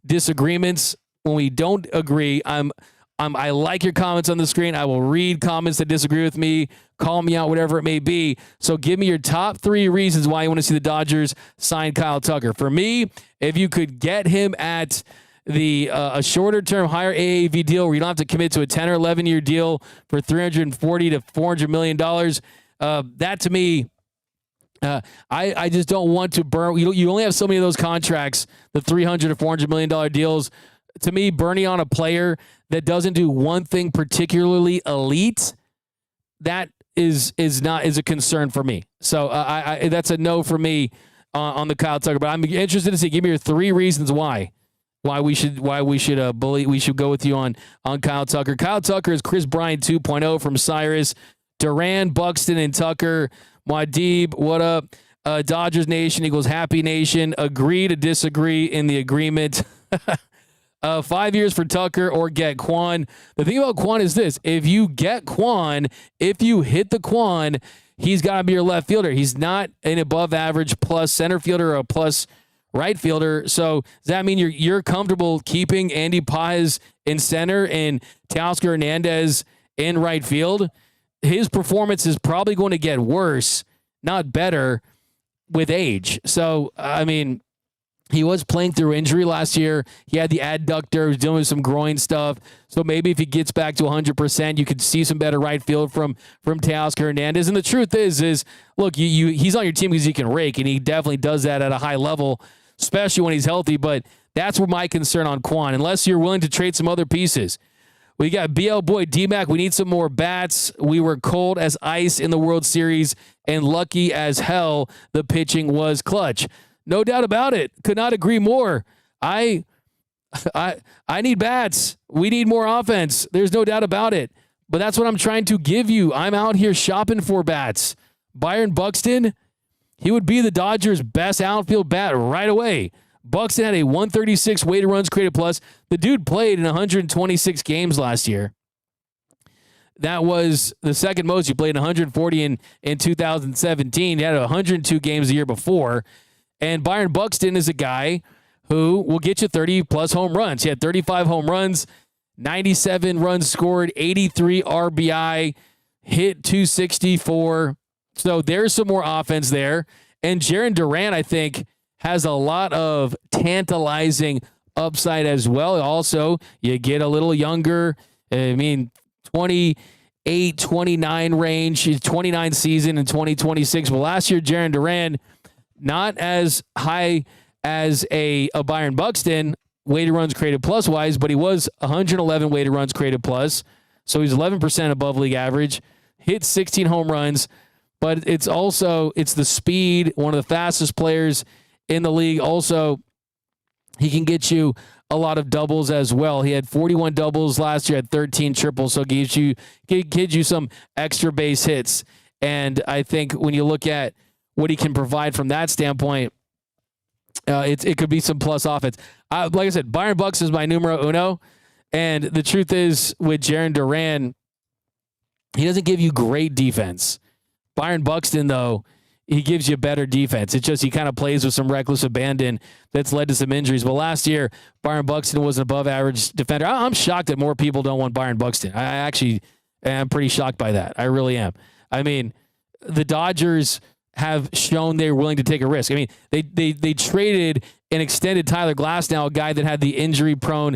disagreements when we don't agree. I like your comments on the screen. I will read comments that disagree with me, call me out, whatever it may be. So give me your top 3 reasons why you want to see the Dodgers sign Kyle Tucker. For me, if you could get him at a shorter term, higher AAV deal where you don't have to commit to a 10 or 11 year deal for $340 to $400 million, that to me, I just don't want to burn. You only have so many of those contracts, the $300 to $400 million deals. To me, burning on a player that doesn't do one thing particularly elite, that is a concern for me. So I that's a no for me on the Kyle Tucker. But I'm interested to see. Give me your 3 reasons why we should go with you on Kyle Tucker. Kyle Tucker is Chris Bryant 2.0 from Cyrus. Duran, Buxton, and Tucker. Muad'Dib, what up? Dodgers Nation equals Happy Nation. Agree to disagree in the agreement. 5 years for Tucker or get Kwan. The thing about Kwan is this. If you get Kwan, if you hit the Kwan, he's got to be your left fielder. He's not an above average plus center fielder or a plus right fielder. So does that mean you're comfortable keeping Andy Paez in center and Teoscar Hernandez in right field? His performance is probably going to get worse, not better, with age. So, I mean, he was playing through injury last year. He had the adductor, was doing some groin stuff. So maybe if he gets back to 100%, you could see some better right field from Teoscar Hernandez. And the truth is look, he's on your team because he can rake, and he definitely does that at a high level, especially when he's healthy. But that's where my concern on Kwan, unless you're willing to trade some other pieces. We got BL Boy, D-Mac. We need some more bats. We were cold as ice in the World Series, and lucky as hell the pitching was clutch. No doubt about it. Could not agree more. I need bats. We need more offense. There's no doubt about it. But that's what I'm trying to give you. I'm out here shopping for bats. Byron Buxton, he would be the Dodgers' best outfield bat right away. Buxton had a 136 weighted runs created plus. The dude played in 126 games last year. That was the second most. He played in 140 in 2017. He had 102 games the year before. And Byron Buxton is a guy who will get you 30-plus home runs. He had 35 home runs, 97 runs scored, 83 RBI, hit 264. So there's some more offense there. And Jarren Duran, I think, has a lot of tantalizing upside as well. Also, you get a little younger. I mean, 28, 29 range, 29 season in 2026. Well, last year, Jarren Duran, not as high as a Byron Buxton, weighted runs created plus wise, but he was 111 weighted runs created plus. So he's 11% above league average, hit 16 home runs, but it's the speed, one of the fastest players in the league. Also, he can get you a lot of doubles as well. He had 41 doubles last year, had 13 triples, so gives you some extra base hits. And I think when you look at what he can provide from that standpoint, it could be some plus offense. Like I said, Byron Buxton is my numero uno, and the truth is with Jarren Duran, he doesn't give you great defense. Byron Buxton, though, he gives you better defense. It's just he kind of plays with some reckless abandon that's led to some injuries. But last year, Byron Buxton was an above-average defender. I'm shocked that more people don't want Byron Buxton. I actually am pretty shocked by that. I really am. I mean, the Dodgers have shown they're willing to take a risk. I mean, they traded and extended Tyler Glasnow, a guy that had the injury-prone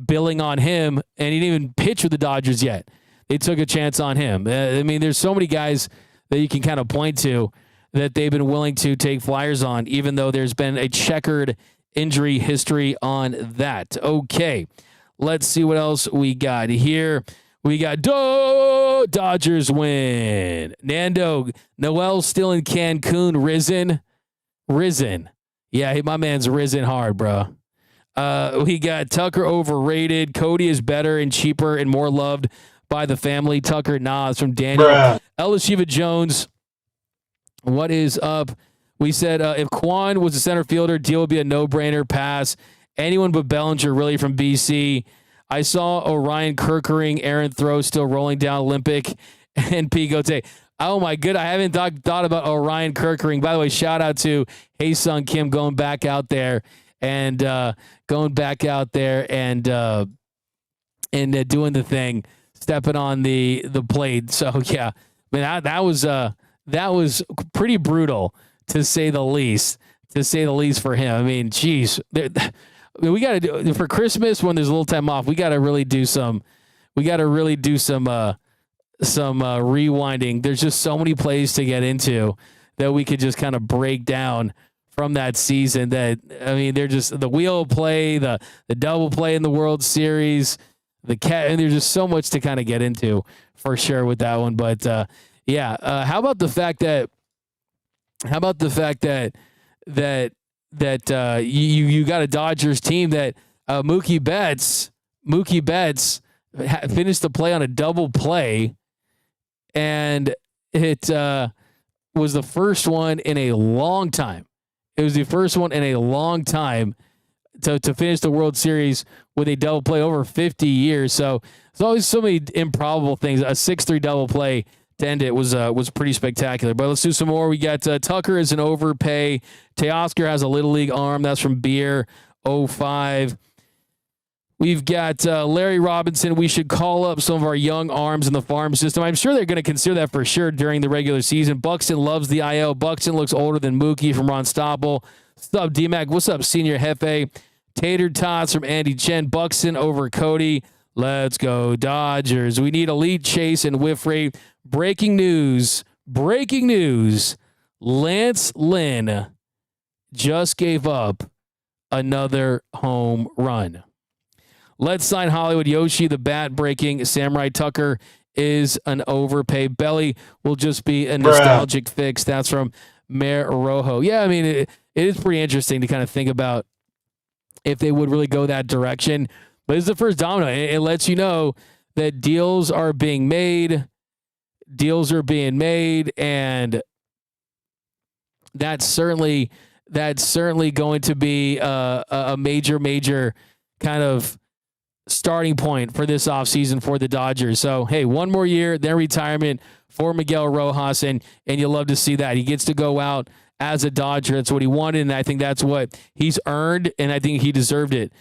billing on him, and he didn't even pitch with the Dodgers yet. They took a chance on him. I mean, there's so many guys that you can kind of point to that they've been willing to take flyers on, even though there's been a checkered injury history on that. Okay, let's see what else we got here. We got Dodgers win. Nando, Noel's still in Cancun, risen. Yeah, my man's risen hard, bro. We got Tucker overrated. Cody is better and cheaper and more loved by the family. Tucker, it's from Daniel. Elishiva Jones, what is up? We said if Kwan was a center fielder, deal would be a no-brainer pass. Anyone but Bellinger, really, from BC. I saw Orion Kerkering, Aaron Throw still rolling down Olympic, and P. Gote. Oh, my good. I haven't thought about Orion Kerkering. By the way, shout out to Hae-Sung Kim going back out there and doing the thing, stepping on the plate. So, yeah, I mean, that was pretty brutal, to say the least for him. I mean, geez, we got to do for Christmas when there's a little time off. We got to really do some rewinding. There's just so many plays to get into that we could just kind of break down from that season. That, I mean, they're just the wheel play, the double play in the World Series, and there's just so much to kind of get into for sure with that one. But yeah, how about the fact that you got a Dodgers team that Mookie Betts finished the play on a double play, and it was the first one in a long time. It was the first one in a long time to finish the World Series with a double play, over 50 years. So there's always so many improbable things. A 6-3 double play to end it was pretty spectacular. But let's do some more. We got Tucker as an overpay. Teoscar has a Little League arm. That's from Beer 05. We've got Larry Robinson. We should call up some of our young arms in the farm system. I'm sure they're going to consider that for sure during the regular season. Buxton loves the IL. Buxton looks older than Mookie from Ron Stoppel. What's up, D-Mac? What's up, Senior Hefe? Tater Tots from Andy Chen. Buxton over Cody. Let's go, Dodgers. We need elite chase and whiff rate. Breaking news. Lance Lynn just gave up another home run. Let's sign Hollywood Yoshi, the bat-breaking Samurai Tucker is an overpay. Belly will just be a nostalgic fix. That's from Mayor Rojo. Yeah, I mean, it is pretty interesting to kind of think about if they would really go that direction. But it's the first domino. It lets you know that deals are being made, and that's certainly going to be a major kind of starting point for this offseason for the Dodgers. So, hey, one more year, then retirement for Miguel Rojas, and you love to see that. He gets to go out as a Dodger. That's what he wanted, and I think that's what he's earned, and I think he deserved it.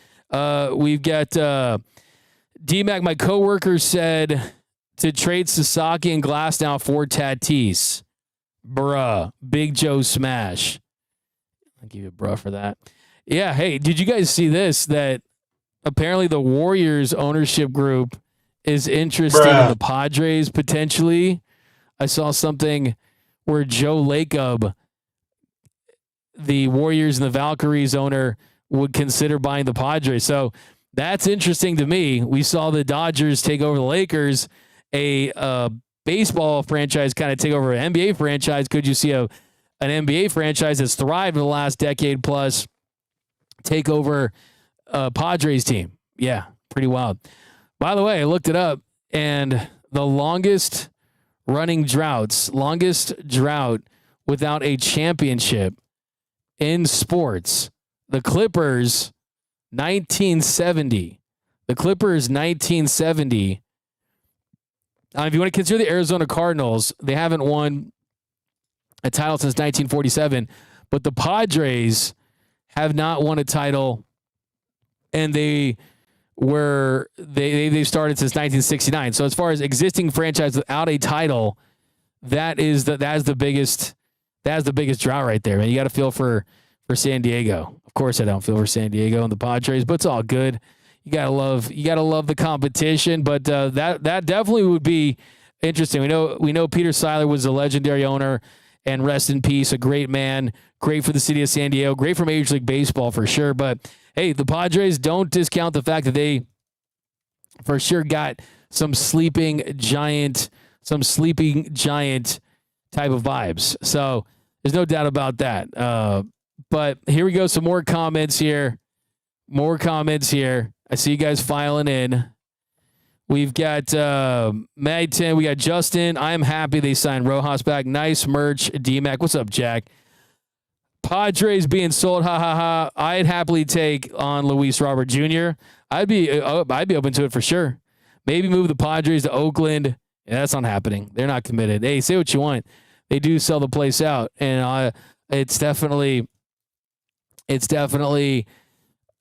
We've got D-Mac, my coworker, said to trade Sasaki and Glass now for Tatis. Bruh. Big Joe smash. I'll give you a bruh for that. Yeah, hey, did you guys see this? That apparently the Warriors ownership group is interested in the Padres potentially. I saw something where Joe Lacob, the Warriors and the Valkyries owner, would consider buying the Padres. So that's interesting to me. We saw the Dodgers take over the Lakers, a baseball franchise kind of take over an NBA franchise. Could you see an NBA franchise that's thrived in the last decade plus take over a Padres team? Yeah, pretty wild. By the way, I looked it up, and the longest drought without a championship in sports, the Clippers, 1970. The Clippers, 1970. If you want to consider the Arizona Cardinals, they haven't won a title since 1947, but the Padres have not won a title, and they started since 1969. So as far as existing franchise without a title, that's the biggest drought right there, man. You got to feel for San Diego. Of course, I don't feel for San Diego and the Padres, but it's all good. You gotta love the competition, but that definitely would be interesting. We know Peter Seiler was a legendary owner, and rest in peace, a great man, great for the city of San Diego, great for Major League Baseball for sure. But hey, the Padres, don't discount the fact that they for sure got some sleeping giant type of vibes. So there's no doubt about that. But here we go. Some more comments here. I see you guys filing in. We've got Magton. We got Justin. I'm happy they signed Rojas back. Nice merch. D-Mac. What's up, Jack? Padres being sold. Ha, ha, ha. I'd happily take on Luis Robert Jr. I'd be open to it for sure. Maybe move the Padres to Oakland. Yeah, that's not happening. They're not committed. Hey, say what you want. They do sell the place out. And it's definitely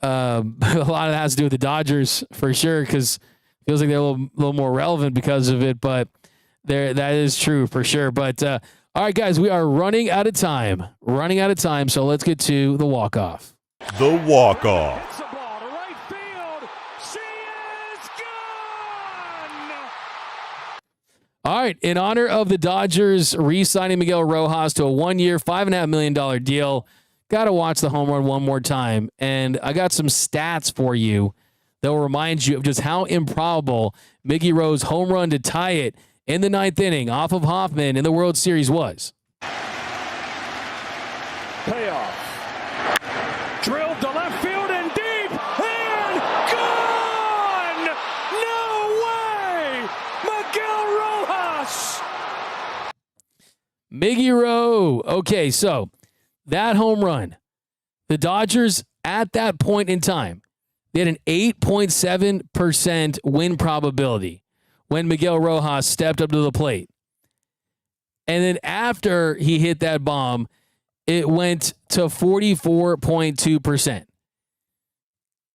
a lot of that has to do with the Dodgers for sure, because it feels like they're a little more relevant because of it. But that is true for sure. But all right, guys, we are running out of time. So let's get to the walk-off. The walk-off. Hits the ball to right field. She is gone. All right, in honor of the Dodgers re-signing Miguel Rojas to a 1-year, $5.5 million deal, got to watch the home run one more time. And I got some stats for you that will remind you of just how improbable Mickey Rowe's home run to tie it in the 9th inning off of Hoffman in the World Series was. Payoff. Drilled to left field and deep. And gone! No way! Miguel Rojas! Miggy Rowe. Okay, so that home run, the Dodgers at that point in time, they had an 8.7% win probability when Miguel Rojas stepped up to the plate. And then after he hit that bomb, it went to 44.2%.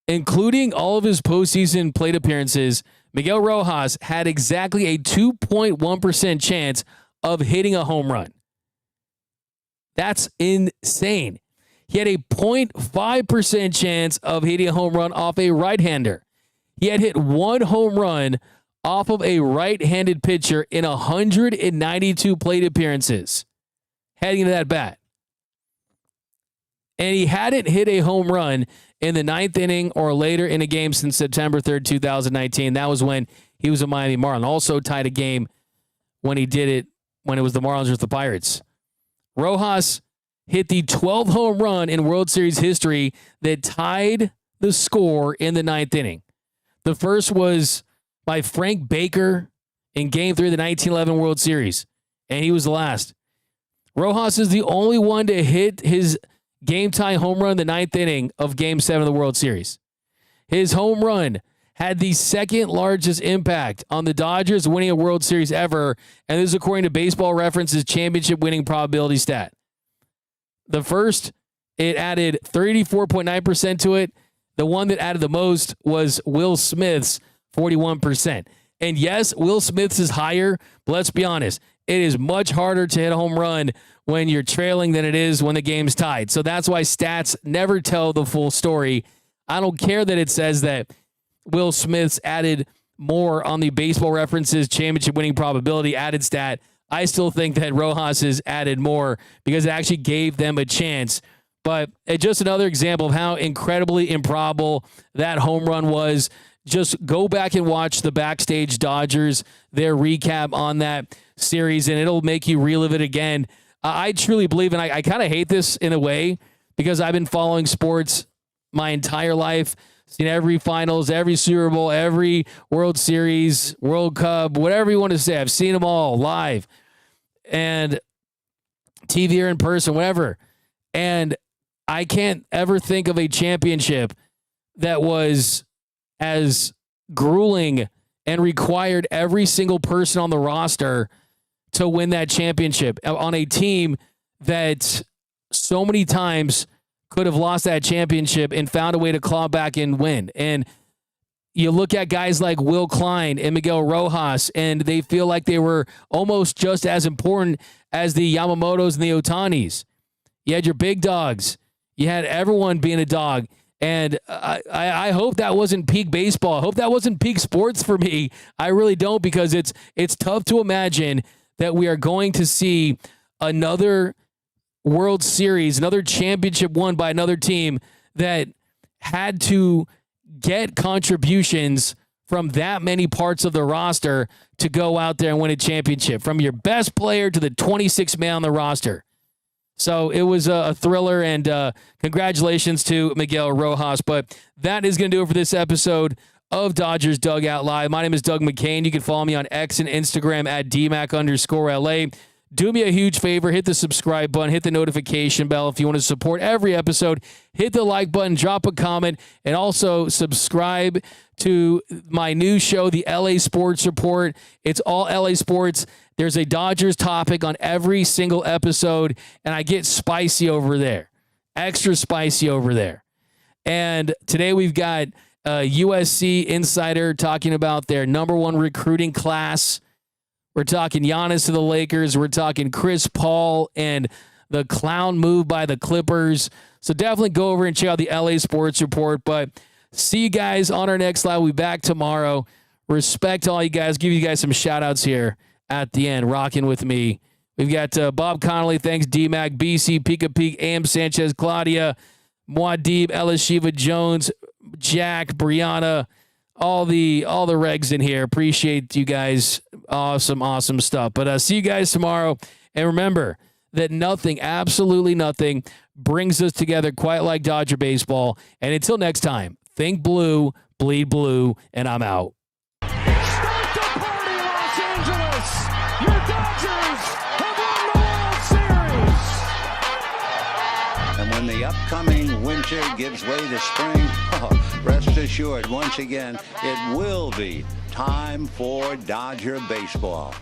Including all of his postseason plate appearances, Miguel Rojas had exactly a 2.1% chance of hitting a home run. That's insane. He had a 0.5% chance of hitting a home run off a right-hander. He had hit one home run off of a right-handed pitcher in 192 plate appearances heading into that bat. And he hadn't hit a home run in the 9th inning or later in a game since September 3rd, 2019. That was when he was a Miami Marlin. Also tied a game when he did it when it was the Marlins versus the Pirates. Rojas hit the 12th home run in World Series history that tied the score in the 9th inning. The first was by Frank Baker in Game 3 of the 1911 World Series, and he was the last. Rojas is the only one to hit his game-tying home run in the 9th inning of Game 7 of the World Series. His home run had the second largest impact on the Dodgers winning a World Series ever, and this is according to Baseball Reference's championship winning probability stat. The first, it added 34.9% to it. The one that added the most was Will Smith's 41%. And yes, Will Smith's is higher, but let's be honest, it is much harder to hit a home run when you're trailing than it is when the game's tied. So that's why stats never tell the full story. I don't care that it says that Will Smith's added more on the Baseball References championship winning probability added stat. I still think that Rojas's added more because it actually gave them a chance. But it's just another example of how incredibly improbable that home run was. Just go back and watch the Backstage Dodgers, their recap on that series, and it'll make you relive it again. I truly believe, and I kind of hate this in a way because I've been following sports my entire life, seen every finals, every Super Bowl, every World Series, World Cup, whatever you want to say. I've seen them all live and TV or in person, whatever. And I can't ever think of a championship that was as grueling and required every single person on the roster to win that championship on a team that so many times could have lost that championship and found a way to claw back and win. And you look at guys like Will Klein and Miguel Rojas, and they feel like they were almost just as important as the Yamamotos and the Ohtanis. You had your big dogs. You had everyone being a dog. And I hope that wasn't peak baseball. I hope that wasn't peak sports for me. I really don't, because it's tough to imagine that we are going to see another World Series, another championship won by another team that had to get contributions from that many parts of the roster to go out there and win a championship, from your best player to the 26th man on the roster. So it was a thriller, and congratulations to Miguel Rojas. But that is going to do it for this episode of Dodgers Dugout Live. My name is Doug McKain. You can follow me on X and Instagram at DMac_LA. Do me a huge favor, hit the subscribe button, hit the notification bell. If you want to support every episode, hit the like button, drop a comment, and also subscribe to my new show, the LA Sports Report. It's all LA sports. There's a Dodgers topic on every single episode, and I get spicy over there, extra spicy over there. And today we've got a USC insider talking about their #1 recruiting class. We're talking Giannis to the Lakers. We're talking Chris Paul and the clown move by the Clippers. So definitely go over and check out the LA Sports Report. But see you guys on our next live. We'll be back tomorrow. Respect to all you guys. Give you guys some shout-outs here at the end, rocking with me. We've got Bob Connolly. Thanks, D-Mac, BC, Pika Peak, Am Sanchez, Claudia, Muad'Dib, Ellis Shiva Jones, Jack, Brianna, all the regs in here. Appreciate you guys. Awesome stuff. But see you guys tomorrow. And remember that nothing, absolutely nothing, brings us together quite like Dodger baseball. And until next time, think blue, bleed blue, and I'm out. Start the party, Los Angeles! Your Dodgers have won the World Series! And when the upcoming winter gives way to spring, rest assured, once again, it will be time for Dodger baseball.